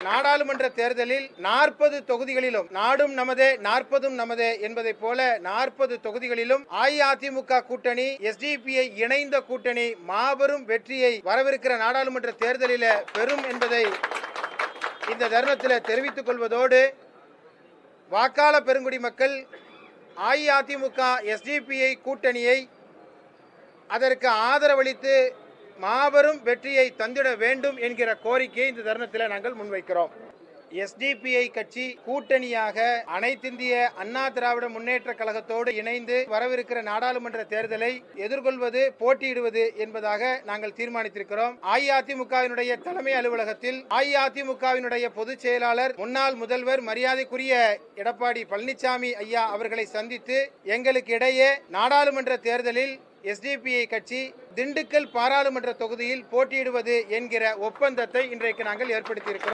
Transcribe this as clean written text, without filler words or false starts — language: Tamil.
நாடாளுமன்ற தேர்தலில் 40 தொகுதிகளிலும் நாடும் நமதே 40ம் நமதே என்பதை போல 40 தொகுதிகளிலும் அஇஅதிமுக கூட்டணி எஸ்டிபிஐ இணைந்த கூட்டணி மாபெரும் வெற்றியை வரவிருக்கிற நாடாளுமன்ற தேர்தலில் பெறும் என்பதை இந்த தருணத்தில் தெரிவித்துக் கொள்வதோடு வாக்காள பெருங்குடி மக்கள் அஇஅதிமுக எஸ்டிபிஐ கூட்டணியை அதற்கு ஆதரவளித்து மாபெரும் வெற்றியை தந்திட வேண்டும் என்கிற கோரிக்கையை இந்த தருணத்தில் நாங்கள் முன்வைக்கிறோம். எஸ்டிபிஐ கட்சி கூட்டணியாக அனைத்திந்திய அண்ணா திராவிட முன்னேற்ற கழகத்தோடு இணைந்து வரவிருக்கிற நாடாளுமன்ற தேர்தலை எதிர்கொள்வது போட்டியிடுவது என்பதாக நாங்கள் தீர்மானித்திருக்கிறோம். அஇஅதிமுகவினுடைய தலைமை அலுவலகத்தில் அஇஅதிமுகவினுடைய பொதுச் செயலாளர் முன்னாள் முதல்வர் மரியாதைக்குரிய எடப்பாடி பழனிசாமி ஐயா அவர்களை சந்தித்து எங்களுக்கு இடையே நாடாளுமன்ற தேர்தலில் எஸ்டிபிஐ கட்சி திண்டுக்கல் பாராளுமன்ற தொகுதியில் போட்டியிடுவது என்கிற ஒப்பந்தத்தை இன்றைக்கு நாங்கள் ஏற்படுத்தியிருக்கிறோம்.